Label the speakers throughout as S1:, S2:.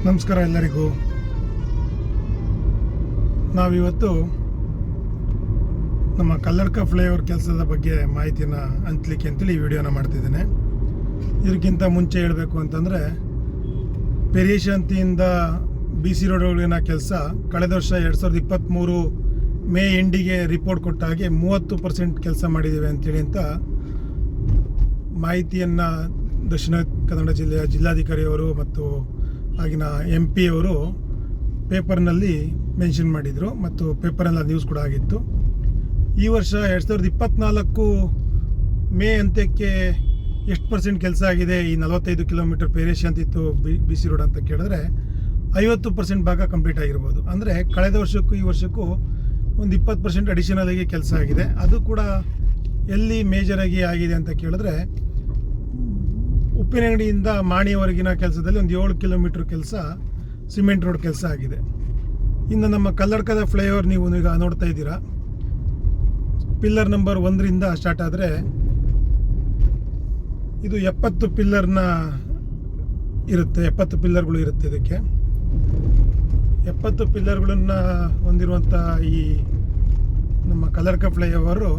S1: ನಮಸ್ಕಾರ ಎಲ್ಲರಿಗೂ. ನಾವಿವತ್ತು ನಮ್ಮ ಕಲ್ಲಡ್ಕ ಫ್ಲೈಓವರ್ ಕೆಲಸದ ಬಗ್ಗೆ ಮಾಹಿತಿಯನ್ನು ಹಂಚಲಿಕ್ಕೆ ಅಂತೇಳಿ ಈ ವಿಡಿಯೋನ ಮಾಡ್ತಿದ್ದೇನೆ. ಇದಕ್ಕಿಂತ ಮುಂಚೆ ಹೇಳಬೇಕು ಅಂತಂದರೆ, ಪೆರಿಯಶಾಂತಿಯಿಂದ BC ರೋಡ್ಗಳಿನ ಕೆಲಸ ಕಳೆದ ವರ್ಷ 2023 ಮೇ ಎಂಡಿಗೆ ರಿಪೋರ್ಟ್ ಕೊಟ್ಟ ಹಾಗೆ 30% ಕೆಲಸ ಮಾಡಿದ್ದೇವೆ ಅಂತೇಳಿ ಅಂತ ಮಾಹಿತಿಯನ್ನು ದಕ್ಷಿಣ ಕನ್ನಡ ಜಿಲ್ಲೆಯ ಜಿಲ್ಲಾಧಿಕಾರಿಯವರು ಮತ್ತು ಆಗಿನ MP ಅವರು ಪೇಪರ್ನಲ್ಲಿ ಮೆನ್ಷನ್ ಮಾಡಿದರು ಮತ್ತು ಪೇಪರ್ನಲ್ಲಿ ನ್ಯೂಸ್ ಕೂಡ ಆಗಿತ್ತು. ಈ ವರ್ಷ 2024 ಮೇ ಅಂತ್ಯಕ್ಕೆ ಎಷ್ಟು % ಕೆಲಸ ಆಗಿದೆ ಈ 45 ಕಿಲೋಮೀಟರ್ ಪೆರಿಯಶಾಂತಿ ಇತ್ತು BC ರೋಡ್ ಅಂತ ಕೇಳಿದ್ರೆ 50% ಭಾಗ ಕಂಪ್ಲೀಟ್ ಆಗಿರ್ಬೋದು. ಅಂದರೆ ಕಳೆದ ವರ್ಷಕ್ಕೂ ಈ ವರ್ಷಕ್ಕೂ ಒಂದು 20% ಅಡಿಷನಲ್ ಆಗಿ ಕೆಲಸ ಆಗಿದೆ. ಅದು ಕೂಡ ಎಲ್ಲಿ ಮೇಜರಾಗಿ ಆಗಿದೆ ಅಂತ ಕೇಳಿದ್ರೆ, ಉಪ್ಪಿನಂಗಡಿಯಿಂದ ಮಾಣಿಯವರೆಗಿನ ಕೆಲಸದಲ್ಲಿ ಒಂದು 7 ಕಿಲೋಮೀಟರ್ ಕೆಲಸ ಸಿಮೆಂಟ್ ರೋಡ್ ಕೆಲಸ ಆಗಿದೆ. ಇನ್ನು ನಮ್ಮ ಕಲ್ಲಡ್ಕದ ಫ್ಲೈಓವರ್ ನೀವು ಈಗ ನೋಡ್ತಾ ಇದ್ದೀರಾ, ಪಿಲ್ಲರ್ ನಂಬರ್ 1ರಿಂದ ಸ್ಟಾರ್ಟ್ ಆದರೆ ಇದು 70 ಪಿಲ್ಲರ್ನ ಇರುತ್ತೆ, 70 ಪಿಲ್ಲರ್ಗಳು ಇರುತ್ತೆ. ಇದಕ್ಕೆ 70 ಪಿಲ್ಲರ್ಗಳನ್ನು ಹೊಂದಿರುವಂಥ ಈ ನಮ್ಮ ಕಲ್ಲಡ್ಕ ಫ್ಲೈಓವರು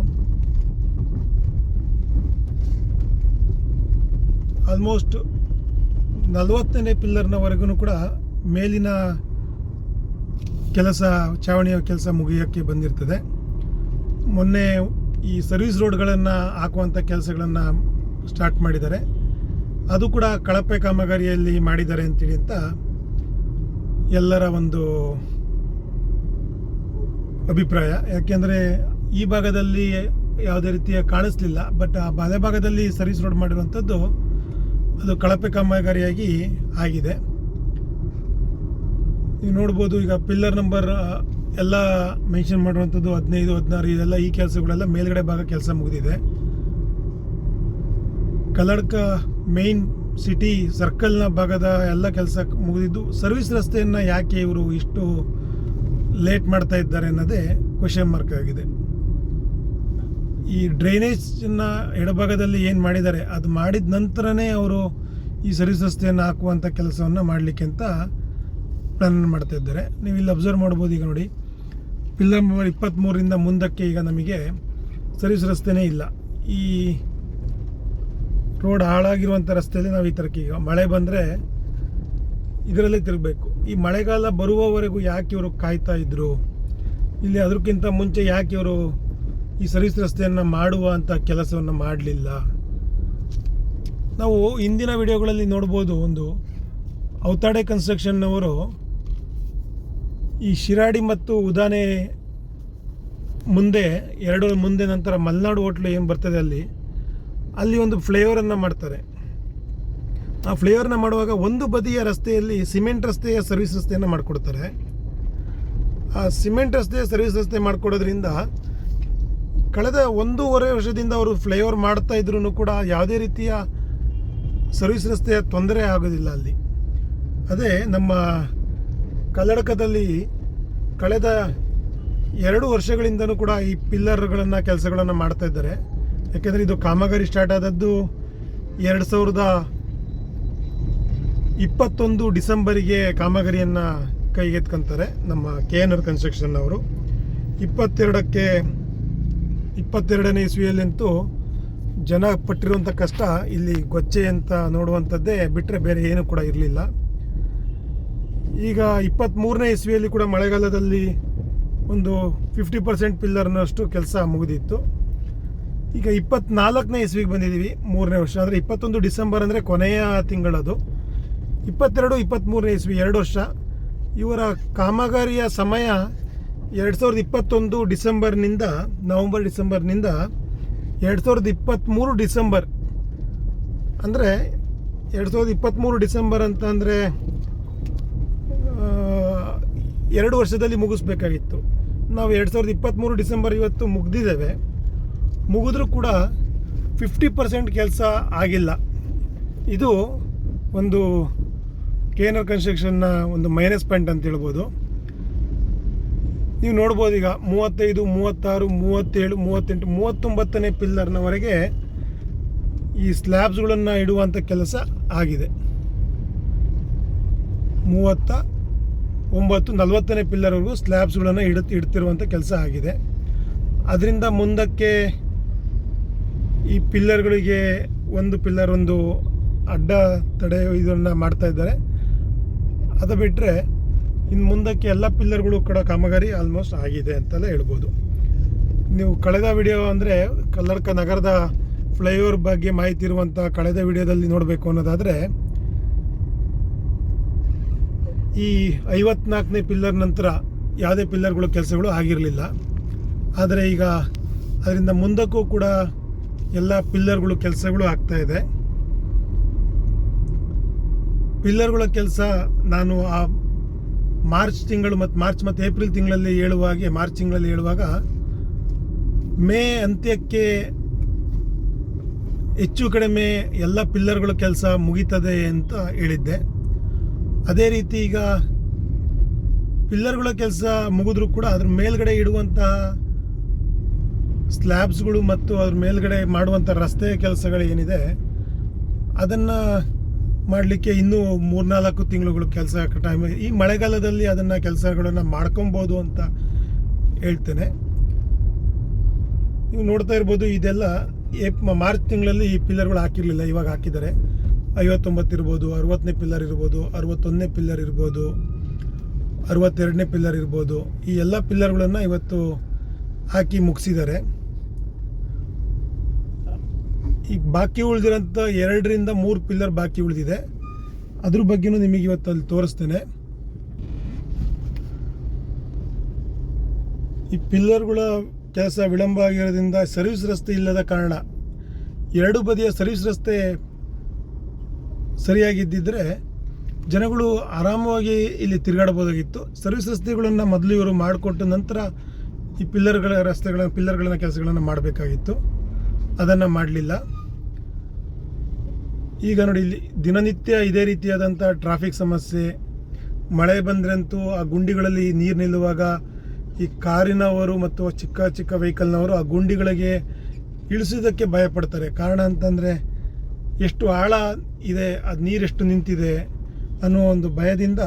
S1: ಆಲ್ಮೋಸ್ಟ್ 40ನೇ ಪಿಲ್ಲರ್ನವರೆಗೂ ಕೂಡ ಮೇಲಿನ ಕೆಲಸ, ಚಾವಣಿಯ ಕೆಲಸ ಮುಗಿಯೋಕ್ಕೆ ಬಂದಿರ್ತದೆ. ಮೊನ್ನೆ ಈ ಸರ್ವಿಸ್ ರೋಡ್ಗಳನ್ನು ಹಾಕುವಂಥ ಕೆಲಸಗಳನ್ನು ಸ್ಟಾರ್ಟ್ ಮಾಡಿದ್ದಾರೆ. ಅದು ಕೂಡ ಕಳಪೆ ಕಾಮಗಾರಿಯಲ್ಲಿ ಮಾಡಿದ್ದಾರೆ ಅಂತೇಳಿ ಅಂತ ಎಲ್ಲರ ಒಂದು ಅಭಿಪ್ರಾಯ. ಯಾಕೆಂದರೆ ಈ ಭಾಗದಲ್ಲಿ ಯಾವುದೇ ರೀತಿಯ ಕಾಣಿಸ್ಲಿಲ್ಲ, ಬಟ್ ಆ ಬಲೆ ಭಾಗದಲ್ಲಿ ಸರ್ವಿಸ್ ರೋಡ್ ಮಾಡಿರುವಂಥದ್ದು ಅದು ಕಳಪೆ ಕಾಮಗಾರಿಯಾಗಿ ಆಗಿದೆ. ನೀವು ನೋಡ್ಬೋದು, ಈಗ ಪಿಲ್ಲರ್ ನಂಬರ್ ಎಲ್ಲ ಮೆನ್ಷನ್ ಮಾಡಿರುವಂಥದ್ದು 15, 16 ಇದೆಲ್ಲ ಈ ಕೆಲಸಗಳೆಲ್ಲ ಮೇಲ್ಗಡೆ ಭಾಗ ಕೆಲಸ ಮುಗಿದಿದೆ. ಕಲ್ಲಡ್ಕ ಮೇನ್ ಸಿಟಿ ಸರ್ಕಲ್ನ ಭಾಗದ ಎಲ್ಲ ಕೆಲಸ ಮುಗಿದಿದ್ದು, ಸರ್ವಿಸ್ ರಸ್ತೆಯನ್ನು ಯಾಕೆ ಇವರು ಇಷ್ಟು ಲೇಟ್ ಮಾಡ್ತಾ ಇದ್ದಾರೆ ಅನ್ನೋದೇ ಕ್ವೆಶ್ಚನ್ ಮಾರ್ಕ್ ಆಗಿದೆ. ಈ ಡ್ರೈನೇಜನ್ನು ಎಡಭಾಗದಲ್ಲಿ ಏನು ಮಾಡಿದ್ದಾರೆ ಅದು ಮಾಡಿದ ನಂತರನೇ ಅವರು ಈ ಸರ್ವಿಸ್ ರಸ್ತೆಯನ್ನು ಹಾಕುವಂಥ ಕೆಲಸವನ್ನು ಮಾಡಲಿಕ್ಕೆ ಅಂತ ಪ್ಲ್ಯಾನ್ ಮಾಡ್ತಾ ಇದ್ದಾರೆ. ನೀವು ಇಲ್ಲಿ ಅಬ್ಸರ್ವ್ ಮಾಡ್ಬೋದು. ಈಗ ನೋಡಿ, ಪಿಲ್ಲರ್ ನಂಬರ್ 23ರಿಂದ ಮುಂದಕ್ಕೆ ಈಗ ನಮಗೆ ಸರ್ವಿಸ್ ರಸ್ತೆನೇ ಇಲ್ಲ. ಈ ರೋಡ್ ಹಾಳಾಗಿರುವಂಥ ರಸ್ತೆಯಲ್ಲಿ ನಾವು ಈ ಥರಕ್ಕೆ ಈಗ ಮಳೆ ಬಂದರೆ ಇದರಲ್ಲೇ ತಿರುಗಬೇಕು. ಈ ಮಳೆಗಾಲ ಬರುವವರೆಗೂ ಯಾಕೆ ಇವರು ಕಾಯ್ತಾ ಇದ್ರು, ಇಲ್ಲಿ ಅದಕ್ಕಿಂತ ಮುಂಚೆ ಯಾಕೆ ಇವರು ಈ ಸರ್ವಿಸ್ ರಸ್ತೆಯನ್ನು ಮಾಡುವಂಥ ಕೆಲಸವನ್ನು ಮಾಡಲಿಲ್ಲ? ನಾವು ಇಂದಿನ ವಿಡಿಯೋಗಳಲ್ಲಿ ನೋಡ್ಬೋದು, ಒಂದು ಔತಾಡೆ ಕನ್ಸ್ಟ್ರಕ್ಷನ್ನವರು ಈ ಶಿರಾಡಿ ಮತ್ತು ಉದಾನೆ ಮುಂದೆ ಮುಂದೆ ನಂತರ ಮಲೆನಾಡು ಹೋಟ್ಲು ಏನು ಬರ್ತದೆ ಅಲ್ಲಿ ಒಂದು ಫ್ಲೈಓವರನ್ನು ಮಾಡ್ತಾರೆ. ಆ ಫ್ಲೈಓವರ್ನ ಮಾಡುವಾಗ ಒಂದು ಬದಿಯ ರಸ್ತೆಯಲ್ಲಿ ಸಿಮೆಂಟ್ ರಸ್ತೆಯ ಸರ್ವಿಸ್ ರಸ್ತೆಯನ್ನು ಮಾಡಿಕೊಡ್ತಾರೆ. ಆ ಸಿಮೆಂಟ್ ರಸ್ತೆಯ ಸರ್ವಿಸ್ ರಸ್ತೆ ಮಾಡಿಕೊಡೋದ್ರಿಂದ ಕಳೆದ 1.5 ವರ್ಷದಿಂದ ಅವರು ಫ್ಲೈಓವರ್ ಮಾಡ್ತಾ ಇದ್ರೂ ಕೂಡ ಯಾವುದೇ ರೀತಿಯ ಸರ್ವಿಸ್ ರಸ್ತೆಯ ತೊಂದರೆ ಆಗೋದಿಲ್ಲ ಅಲ್ಲಿ. ಅದೇ ನಮ್ಮ ಕಲ್ಲಡ್ಕದಲ್ಲಿ ಕಳೆದ 2 ವರ್ಷಗಳಿಂದನೂ ಕೂಡ ಈ ಪಿಲ್ಲರ್ಗಳನ್ನು ಕೆಲಸಗಳನ್ನು ಮಾಡ್ತಾ ಇದ್ದಾರೆ. ಯಾಕೆಂದರೆ ಇದು ಕಾಮಗಾರಿ ಸ್ಟಾರ್ಟ್ ಆದದ್ದು 2021 ಡಿಸೆಂಬರಿಗೆ ಕಾಮಗಾರಿಯನ್ನು ಕೈಗೆತ್ಕೊಂತಾರೆ ನಮ್ಮ KNR ಕನ್ಸ್ಟ್ರಕ್ಷನ್ ಅವರು. 22ನೇ ಇಸ್ವಿಯಲ್ಲಂತೂ ಜನ ಪಟ್ಟಿರುವಂಥ ಕಷ್ಟ ಇಲ್ಲಿ ಗೊಚ್ಚೆ ಅಂತ ನೋಡುವಂಥದ್ದೇ ಬಿಟ್ಟರೆ ಬೇರೆ ಏನೂ ಕೂಡ ಇರಲಿಲ್ಲ. ಈಗ 23ನೇ ಇಸ್ವಿಯಲ್ಲಿ ಕೂಡ ಮಳೆಗಾಲದಲ್ಲಿ ಒಂದು 50% ಪಿಲ್ಲರ್ನಷ್ಟು ಕೆಲಸ ಮುಗಿದಿತ್ತು. ಈಗ 24ನೇ ಇಸ್ವಿಗೆ ಬಂದಿದ್ದೀವಿ, 3ನೇ ವರ್ಷ. ಅಂದರೆ 21 ಡಿಸೆಂಬರ್ ಅಂದರೆ ಕೊನೆಯ ತಿಂಗಳದು. 22, 23ನೇ ಇಸ್ವಿ 2 ವರ್ಷ. ಇವರ ಕಾಮಗಾರಿಯ ಸಮಯ 2021 ಡಿಸೆಂಬರ್ನಿಂದ ನವಂಬರ್ ಡಿಸೆಂಬರ್ನಿಂದ 2023 ಡಿಸೆಂಬರ್. ಅಂದರೆ 2023 ಡಿಸೆಂಬರ್ ಅಂತ ಅಂದರೆ 2 ವರ್ಷದಲ್ಲಿ ಮುಗಿಸ್ಬೇಕಾಗಿತ್ತು. ನಾವು 2023 ಡಿಸೆಂಬರ್ ಇವತ್ತು ಮುಗಿದಿದ್ದೇವೆ. ಮುಗಿದ್ರೂ ಕೂಡ 50% ಕೆಲಸ ಆಗಿಲ್ಲ. ಇದು ಒಂದು KNR ಕನ್ಸ್ಟ್ರಕ್ಷನ್ನ ಒಂದು ಮೈನಸ್ ಪಾಯಿಂಟ್ ಅಂತ ಹೇಳ್ಬೋದು. ನೀವು ನೋಡ್ಬೋದು, ಈಗ 35, 36, 37, 38, 39ನೇ ಪಿಲ್ಲರ್ನವರೆಗೆ ಈ ಸ್ಲ್ಯಾಬ್ಸ್ಗಳನ್ನು ಇಡುವಂಥ ಕೆಲಸ ಆಗಿದೆ. 40ನೇ ಪಿಲ್ಲರ್ವರೆಗೂ ಸ್ಲ್ಯಾಬ್ಸ್ಗಳನ್ನು ಇಡ್ತಿರುವಂಥ ಕೆಲಸ ಆಗಿದೆ. ಅದರಿಂದ ಮುಂದಕ್ಕೆ ಈ ಪಿಲ್ಲರ್ಗಳಿಗೆ ಒಂದು ಅಡ್ಡ ತಡೆ ಇದನ್ನು ಮಾಡ್ತಾ ಇದ್ದಾರೆ. ಅದು ಬಿಟ್ಟರೆ ಇನ್ನು ಮುಂದಕ್ಕೆ ಎಲ್ಲ ಪಿಲ್ಲರ್ಗಳು ಕೂಡ ಕಾಮಗಾರಿ ಆಲ್ಮೋಸ್ಟ್ ಆಗಿದೆ ಅಂತಲೇ ಹೇಳ್ಬೋದು. ನೀವು ಕಳೆದ ವಿಡಿಯೋ ಅಂದರೆ ಕಲ್ಲಡ್ಕ ನಗರದ ಫ್ಲೈಓವರ್ ಬಗ್ಗೆ ಮಾಹಿತಿ ಇರುವಂಥ ಕಳೆದ ವಿಡಿಯೋದಲ್ಲಿ ನೋಡಬೇಕು ಅನ್ನೋದಾದರೆ, ಈ 54ನೇ ಪಿಲ್ಲರ್ ನಂತರ ಯಾವುದೇ ಪಿಲ್ಲರ್ಗಳು ಕೆಲಸಗಳು ಆಗಿರಲಿಲ್ಲ. ಆದರೆ ಈಗ ಅದರಿಂದ ಮುಂದಕ್ಕೂ ಕೂಡ ಎಲ್ಲ ಪಿಲ್ಲರ್ಗಳು ಕೆಲಸಗಳು ಆಗ್ತಾಯಿದೆ. ಪಿಲ್ಲರ್ಗಳ ಕೆಲಸ ನಾನು ಆ ಮಾರ್ಚ್ ಮತ್ತು ಏಪ್ರಿಲ್ ತಿಂಗಳಲ್ಲಿ ಹೇಳುವಾಗ ಮೇ ಅಂತ್ಯಕ್ಕೆ ಹೆಚ್ಚು ಕಡಿಮೆ ಎಲ್ಲ ಪಿಲ್ಲರ್ಗಳ ಕೆಲಸ ಮುಗೀತದೆ ಅಂತ ಹೇಳಿದ್ದೆ. ಅದೇ ರೀತಿ ಈಗ ಪಿಲ್ಲರ್ಗಳ ಕೆಲಸ ಮುಗಿದ್ರೂ ಕೂಡ ಅದ್ರ ಮೇಲ್ಗಡೆ ಇಡುವಂತಹ ಸ್ಲ್ಯಾಬ್ಸ್ಗಳು ಮತ್ತು ಅದ್ರ ಮೇಲ್ಗಡೆ ಮಾಡುವಂಥ ರಸ್ತೆ ಕೆಲಸಗಳು ಏನಿದೆ ಅದನ್ನು ಮಾಡಲಿಕ್ಕೆ ಇನ್ನೂ 3-4 ತಿಂಗಳುಗಳು ಕೆಲಸ ಟೈಮ್. ಈ ಮಳೆಗಾಲದಲ್ಲಿ ಅದನ್ನು ಕೆಲಸಗಳನ್ನು ಮಾಡ್ಕೊಬೋದು ಅಂತ ಹೇಳ್ತೇನೆ. ನೀವು ನೋಡ್ತಾ ಇರ್ಬೋದು, ಇದೆಲ್ಲ ಮಾರ್ಚ್ ತಿಂಗಳಲ್ಲಿ ಈ ಪಿಲ್ಲರ್ಗಳು ಹಾಕಿರಲಿಲ್ಲ, ಇವಾಗ ಹಾಕಿದ್ದಾರೆ. 59 ಇರ್ಬೋದು, 60ನೇ ಪಿಲ್ಲರ್ ಇರ್ಬೋದು, 61ನೇ ಪಿಲ್ಲರ್ ಇರ್ಬೋದು, 62ನೇ ಪಿಲ್ಲರ್ ಇರ್ಬೋದು. ಈ ಎಲ್ಲ ಪಿಲ್ಲರ್ಗಳನ್ನು ಇವತ್ತು ಹಾಕಿ ಮುಗಿಸಿದ್ದಾರೆ. ಈಗ ಬಾಕಿ ಉಳಿದಿರೋಂಥ 2ರಿಂದ 3 ಪಿಲ್ಲರ್ ಬಾಕಿ ಉಳಿದಿದೆ. ಅದ್ರ ಬಗ್ಗೆನೂ ನಿಮಗೆ ಇವತ್ತು ಅಲ್ಲಿ ತೋರಿಸ್ತೇನೆ. ಈ ಪಿಲ್ಲರ್ಗಳ ಕೆಲಸ ವಿಳಂಬ ಆಗಿರೋದ್ರಿಂದ ಸರ್ವಿಸ್ ರಸ್ತೆ ಇಲ್ಲದ ಕಾರಣ, 2 ಬದಿಯ ಸರ್ವಿಸ್ ರಸ್ತೆ ಸರಿಯಾಗಿದ್ದಿದ್ರೆ ಜನಗಳು ಆರಾಮವಾಗಿ ಇಲ್ಲಿ ತಿರುಗಾಡಬಹುದಾಗಿತ್ತು. ಸರ್ವಿಸ್ ರಸ್ತೆಗಳನ್ನು ಮೊದಲು ಇವರು ಮಾಡಿಕೊಟ್ಟು ನಂತರ ಈ ಪಿಲ್ಲರ್ಗಳ ಕೆಲಸಗಳನ್ನು ಮಾಡಬೇಕಾಗಿತ್ತು. ಅದನ್ನು ಮಾಡಲಿಲ್ಲ. ಈಗ ನೋಡಿ, ಇಲ್ಲಿ ದಿನನಿತ್ಯ ಇದೇ ರೀತಿಯಾದಂಥ ಟ್ರಾಫಿಕ್ ಸಮಸ್ಯೆ. ಮಳೆ ಬಂದ್ರಂತೂ ಆ ಗುಂಡಿಗಳಲ್ಲಿ ನೀರು ನಿಲ್ಲುವಾಗ ಈ ಕಾರಿನವರು ಮತ್ತು ಚಿಕ್ಕ ವೆಹಿಕಲ್ನವರು ಆ ಗುಂಡಿಗಳಿಗೆ ಇಳಿಸೋದಕ್ಕೆ ಭಯಪಡ್ತಾರೆ. ಕಾರಣ ಅಂತಂದರೆ ಎಷ್ಟು ಆಳ ಇದೆ, ಅದು ನೀರೆಷ್ಟು ನಿಂತಿದೆ ಅನ್ನೋ ಒಂದು ಭಯದಿಂದ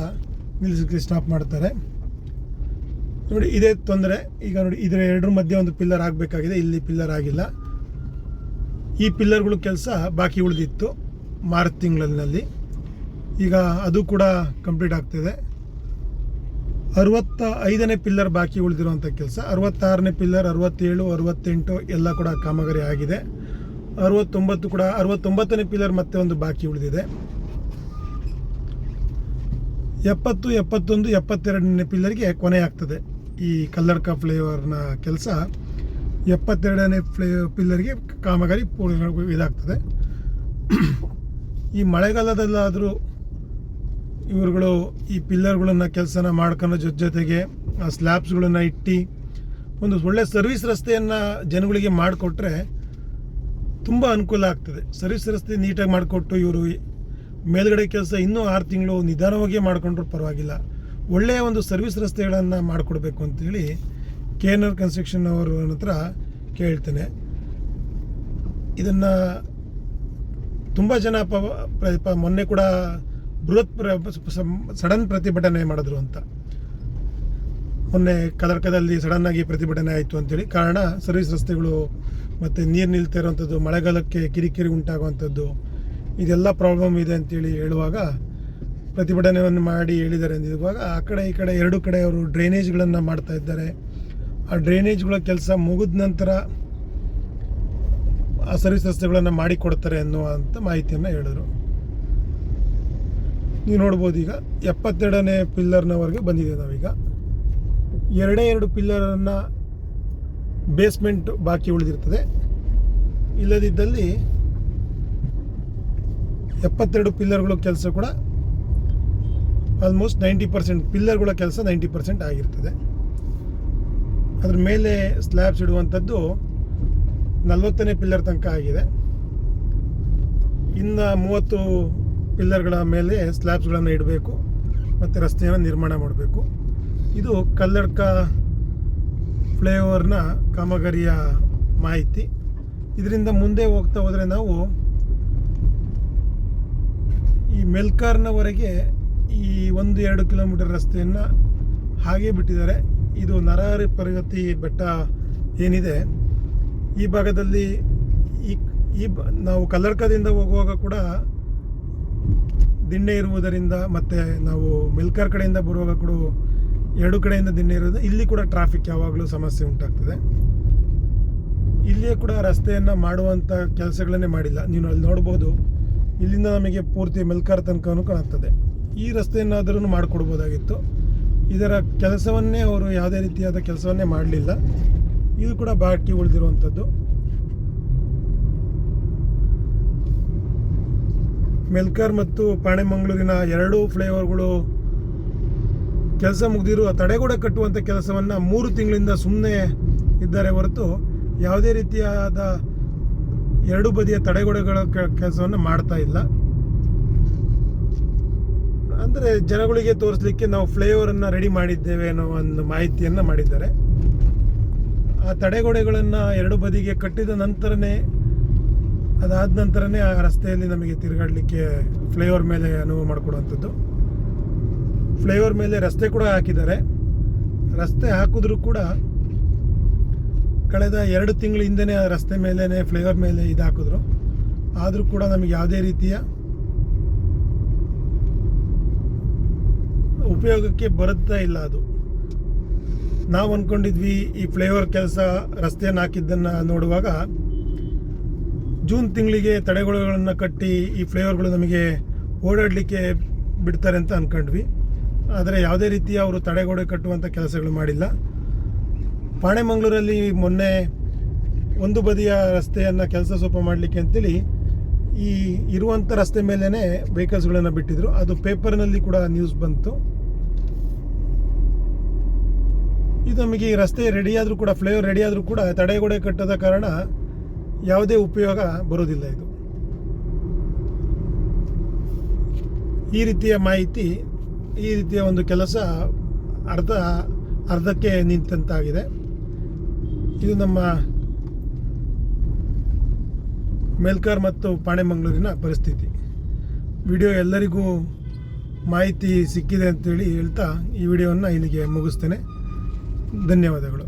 S1: ನಿಲ್ಲಿಸೋಕ್ಕೆ ಸ್ಟಾಪ್ ಮಾಡ್ತಾರೆ. ನೋಡಿ, ಇದೇ ತೊಂದರೆ. ಈಗ ನೋಡಿ, ಇದರ 2 ಮಧ್ಯೆ ಒಂದು ಪಿಲ್ಲರ್ ಆಗಬೇಕಾಗಿದೆ, ಇಲ್ಲಿ ಪಿಲ್ಲರ್ ಆಗಿಲ್ಲ. ಈ ಪಿಲ್ಲರ್ಗಳು ಕೆಲಸ ಬಾಕಿ ಉಳಿದಿತ್ತು ಮಾರ್ಚ್ ತಿಂಗಳಲ್ಲಿ. ಈಗ ಅದು ಕೂಡ ಕಂಪ್ಲೀಟ್ ಆಗ್ತಿದೆ. 65ನೇ ಪಿಲ್ಲರ್ ಬಾಕಿ ಉಳಿದಿರುವಂಥ ಕೆಲಸ. 66ನೇ ಪಿಲ್ಲರ್, 67, 68 ಎಲ್ಲ ಕೂಡ ಕಾಮಗಾರಿ ಆಗಿದೆ. 69ನೇ ಪಿಲ್ಲರ್ ಮತ್ತೆ ಒಂದು ಬಾಕಿ ಉಳಿದಿದೆ. 70, 71, 72ನೇ ಪಿಲ್ಲರ್ಗೆ ಕೊನೆ ಆಗ್ತದೆ. ಈ ಕಲ್ಲಡ್ಕ ಫ್ಲೈಓವರ್ನ ಕೆಲಸ 72ನೇ ಪಿಲ್ಲರ್ಗೆ ಕಾಮಗಾರಿ ಪೂರ್ಣ ಇದಾಗ್ತದೆ. ಈ ಮಳೆಗಾಲದಲ್ಲಾದರೂ ಇವರುಗಳು ಈ ಪಿಲ್ಲರ್ಗಳನ್ನು ಕೆಲಸನ ಮಾಡ್ಕೊಂಡು ಜೊತೆಗೆ ಆ ಸ್ಲ್ಯಾಬ್ಸ್ಗಳನ್ನು ಇಟ್ಟು ಒಂದು ಒಳ್ಳೆ ಸರ್ವಿಸ್ ರಸ್ತೆಯನ್ನು ಜನಗಳಿಗೆ ಮಾಡಿಕೊಟ್ರೆ ತುಂಬ ಅನುಕೂಲ ಆಗ್ತದೆ. ಸರ್ವಿಸ್ ರಸ್ತೆ ನೀಟಾಗಿ ಮಾಡಿಕೊಟ್ಟು ಇವರು ಮೇಲ್ಗಡೆ ಕೆಲಸ ಇನ್ನೂ 6 ತಿಂಗಳು ನಿಧಾನವಾಗಿ ಮಾಡಿಕೊಂಡ್ರೂ ಪರವಾಗಿಲ್ಲ. ಒಳ್ಳೆಯ ಒಂದು ಸರ್ವಿಸ್ ರಸ್ತೆಗಳನ್ನು ಮಾಡಿಕೊಡ್ಬೇಕು ಅಂತೇಳಿ KNR ಕನ್ಸ್ಟ್ರಕ್ಷನ್ ಅವರ ಹತ್ರ ಕೇಳ್ತೇನೆ. ಇದನ್ನು ತುಂಬ ಜನ ಮೊನ್ನೆ ಕೂಡ ಬೃಹತ್ ಸಡನ್ ಪ್ರತಿಭಟನೆ ಮಾಡಿದ್ರು ಅಂತ. ಮೊನ್ನೆ ಕಲ್ಲಡ್ಕದಲ್ಲಿ ಸಡನ್ನಾಗಿ ಪ್ರತಿಭಟನೆ ಆಯಿತು ಅಂತೇಳಿ. ಕಾರಣ ಸರ್ವಿಸ್ ರಸ್ತೆಗಳು ಮತ್ತು ನೀರು ನಿಲ್ತಾ ಇರುವಂಥದ್ದು, ಮಳೆಗಾಲಕ್ಕೆ ಕಿರಿಕಿರಿ ಉಂಟಾಗುವಂಥದ್ದು, ಇದೆಲ್ಲ ಪ್ರಾಬ್ಲಮ್ ಇದೆ ಅಂತೇಳಿ ಹೇಳುವಾಗ ಪ್ರತಿಭಟನೆಯನ್ನು ಮಾಡಿ ಹೇಳಿದ್ದಾರೆ ಅಂದಿರುವಾಗ ಆ ಕಡೆ ಈ ಕಡೆ 2 ಕಡೆ ಅವರು ಡ್ರೈನೇಜ್ಗಳನ್ನು ಮಾಡ್ತಾ ಇದ್ದಾರೆ. ಆ ಡ್ರೈನೇಜ್ಗಳ ಕೆಲಸ ಮುಗಿದ ನಂತರ ಆ ಸರ್ವಿಸ್ ರಸ್ತೆಗಳನ್ನು ಮಾಡಿಕೊಡ್ತಾರೆ ಅನ್ನುವಂಥ ಮಾಹಿತಿಯನ್ನು ಹೇಳಿದ್ರು. ನೀವು ನೋಡ್ಬೋದು, ಈಗ 72ನೇ ಪಿಲ್ಲರ್ನವರೆಗೆ ಬಂದಿದೆ. ನಾವೀಗ 2 ಪಿಲ್ಲರನ್ನು ಬೇಸ್ಮೆಂಟ್ ಬಾಕಿ ಉಳಿದಿರ್ತದೆ. ಇಲ್ಲದಿದ್ದಲ್ಲಿ 72 ಪಿಲ್ಲರ್ಗಳ ಕೆಲಸ ಕೂಡ ಆಲ್ಮೋಸ್ಟ್ 90% ಪಿಲ್ಲರ್ಗಳ ಕೆಲಸ 90% ಆಗಿರ್ತದೆ. ಅದ್ರ ಮೇಲೆ ಸ್ಲ್ಯಾಬ್ಸ್ ಇಡುವಂಥದ್ದು 40ನೇ ಪಿಲ್ಲರ್ ತನಕ ಆಗಿದೆ. ಇನ್ನು 30 ಪಿಲ್ಲರ್ಗಳ ಮೇಲೆ ಸ್ಲ್ಯಾಬ್ಸ್ಗಳನ್ನು ಇಡಬೇಕು ಮತ್ತು ರಸ್ತೆಯನ್ನು ನಿರ್ಮಾಣ ಮಾಡಬೇಕು. ಇದು ಕಲ್ಲಡ್ಕ ಫ್ಲೈಓವರ್ನ ಕಾಮಗಾರಿಯ ಮಾಹಿತಿ. ಇದರಿಂದ ಮುಂದೆ ಹೋಗ್ತಾ ಹೋದರೆ ನಾವು ಈ ಮೆಲ್ಕಾರ್ನವರೆಗೆ ಈ 1-2 ಕಿಲೋಮೀಟರ್ ರಸ್ತೆಯನ್ನು ಹಾಗೇ ಬಿಟ್ಟಿದ್ದಾರೆ. ಇದು ನರಹರಿ ಪರ್ವತಿ ಬೆಟ್ಟ ಏನಿದೆ ಈ ಭಾಗದಲ್ಲಿ ನಾವು ಕಲ್ಲರ್ಕದಿಂದ ಹೋಗುವಾಗ ಕೂಡ ದಿಣ್ಣೆ ಇರುವುದರಿಂದ, ಮತ್ತು ನಾವು ಮೆಲ್ಕಾರ್ ಕಡೆಯಿಂದ ಬರುವಾಗ ಕೂಡ 2 ಕಡೆಯಿಂದ ದಿಣ್ಣೆ ಇರೋದು, ಇಲ್ಲಿ ಕೂಡ ಟ್ರಾಫಿಕ್ ಯಾವಾಗಲೂ ಸಮಸ್ಯೆ ಉಂಟಾಗ್ತದೆ. ಇಲ್ಲಿಯೇ ಕೂಡ ರಸ್ತೆಯನ್ನು ಮಾಡುವಂಥ ಕೆಲಸಗಳನ್ನೇ ಮಾಡಿಲ್ಲ. ನೀವು ಅಲ್ಲಿ ನೋಡ್ಬೋದು, ಇಲ್ಲಿಂದ ನಮಗೆ ಪೂರ್ತಿ ಮೆಲ್ಕಾರ್ ತನಕನೂ ಕಾಣುತ್ತದೆ. ಈ ರಸ್ತೆಯನ್ನಾದರೂ ಮಾಡಿಕೊಡ್ಬೋದಾಗಿತ್ತು. ಇದರ ಕೆಲಸವನ್ನೇ ಅವರು ಯಾವುದೇ ರೀತಿಯಾದ ಕೆಲಸವನ್ನೇ ಮಾಡಲಿಲ್ಲ. ಇದು ಕೂಡ ಬಾಕಿ ಉಳಿದಿರುವಂಥದ್ದು. ಮೆಲ್ಕಾರ್ ಮತ್ತು ಪಾಣೆಮಂಗಳೂರಿನ 2 ಫ್ಲೈಓವರ್ಗಳು ಕೆಲಸ ಮುಗಿದಿರುವ ತಡೆಗೋಡೆ ಕಟ್ಟುವಂಥ ಕೆಲಸವನ್ನು 3 ತಿಂಗಳಿಂದ ಸುಮ್ಮನೆ ಇದ್ದಾರೆ ಹೊರತು ಯಾವುದೇ ರೀತಿಯಾದ 2 ಬದಿಯ ತಡೆಗೋಡೆಗಳ ಕೆಲಸವನ್ನು ಮಾಡ್ತಾ ಇಲ್ಲ. ಅಂದರೆ ಜನಗಳಿಗೆ ತೋರಿಸಲಿಕ್ಕೆ ನಾವು ಫ್ಲೈಓವರನ್ನು ರೆಡಿ ಮಾಡಿದ್ದೇವೆ ಅನ್ನೋ ಒಂದು ಮಾಹಿತಿಯನ್ನು ಮಾಡಿದ್ದಾರೆ. ಆ ತಡೆಗೋಡೆಗಳನ್ನು 2 ಬದಿಗೆ ಕಟ್ಟಿದ ನಂತರನೇ, ಅದಾದ ನಂತರನೇ ಆ ರಸ್ತೆಯಲ್ಲಿ ನಮಗೆ ತಿರುಗಾಡಲಿಕ್ಕೆ ಫ್ಲೈಓವರ್ ಮೇಲೆ ಅನುವು ಮಾಡಿಕೊಡುವಂಥದ್ದು. ಫ್ಲೈಓವರ್ ಮೇಲೆ ರಸ್ತೆ ಕೂಡ ಹಾಕಿದ್ದಾರೆ. ರಸ್ತೆ ಹಾಕಿದ್ರೂ ಕೂಡ ಕಳೆದ 2 ತಿಂಗಳ ಹಿಂದೆನೇ ಆ ರಸ್ತೆ ಮೇಲೇ ಫ್ಲೈಓವರ್ ಮೇಲೆ ಇದು ಹಾಕಿದ್ರು. ಆದರೂ ಕೂಡ ನಮಗೆ ಯಾವುದೇ ರೀತಿಯ ಉಪಯೋಗಕ್ಕೆ ಬರುತ್ತಾ ಇಲ್ಲ. ಅದು ನಾವು ಅಂದ್ಕೊಂಡಿದ್ವಿ ಈ ಫ್ಲೈಓವರ್ ಕೆಲಸ ರಸ್ತೆಯನ್ನು ಹಾಕಿದ್ದನ್ನು ನೋಡುವಾಗ ಜೂನ್ ತಿಂಗಳಿಗೆ ತಡೆಗೋಡೆಗಳನ್ನು ಕಟ್ಟಿ ಈ ಫ್ಲೈಓವರ್ಗಳು ನಮಗೆ ಓಡಾಡಲಿಕ್ಕೆ ಬಿಡ್ತಾರೆ ಅಂತ ಅಂದ್ಕೊಂಡ್ವಿ. ಆದರೆ ಯಾವುದೇ ರೀತಿಯ ಅವರು ತಡೆಗೋಡೆ ಕಟ್ಟುವಂಥ ಕೆಲಸಗಳು ಮಾಡಿಲ್ಲ. ಪಾಣೆಮಂಗಳೂರಲ್ಲಿ ಮೊನ್ನೆ 1 ಬದಿಯ ರಸ್ತೆಯನ್ನು ಕೆಲಸ ಸ್ವಲ್ಪ ಮಾಡಲಿಕ್ಕೆ ಅಂತೇಳಿ ಈ ಇರುವಂಥ ರಸ್ತೆ ಮೇಲೇ ವೆಹಿಕಲ್ಸ್ಗಳನ್ನು ಬಿಟ್ಟಿದ್ರು. ಅದು ಪೇಪರ್ನಲ್ಲಿ ಕೂಡ ನ್ಯೂಸ್ ಬಂತು. ಇದು ನಮಗೆ ಈ ರಸ್ತೆ ರೆಡಿಯಾದರೂ ಕೂಡ, ಫ್ಲೈಓವರ್ ರೆಡಿಯಾದರೂ ಕೂಡ ತಡೆಗೋಡೆ ಕಟ್ಟದ ಕಾರಣ ಯಾವುದೇ ಉಪಯೋಗ ಬರೋದಿಲ್ಲ. ಇದು ಈ ರೀತಿಯ ಮಾಹಿತಿ, ಈ ರೀತಿಯ ಒಂದು ಕೆಲಸ ಅರ್ಧಕ್ಕೆ ನಿಂತಂತಾಗಿದೆ. ಇದು ನಮ್ಮ ಮೆಲ್ಕಾರ್ ಮತ್ತು ಪಾಣೆಮಂಗಳೂರಿನ ಪರಿಸ್ಥಿತಿ. ವಿಡಿಯೋ ಎಲ್ಲರಿಗೂ ಮಾಹಿತಿ ಸಿಕ್ಕಿದೆ ಅಂತೇಳಿ ಹೇಳ್ತಾ ಈ ವಿಡಿಯೋವನ್ನು ಇಲ್ಲಿಗೆ ಮುಗಿಸ್ತೇನೆ. ಧನ್ಯವಾದಗಳು.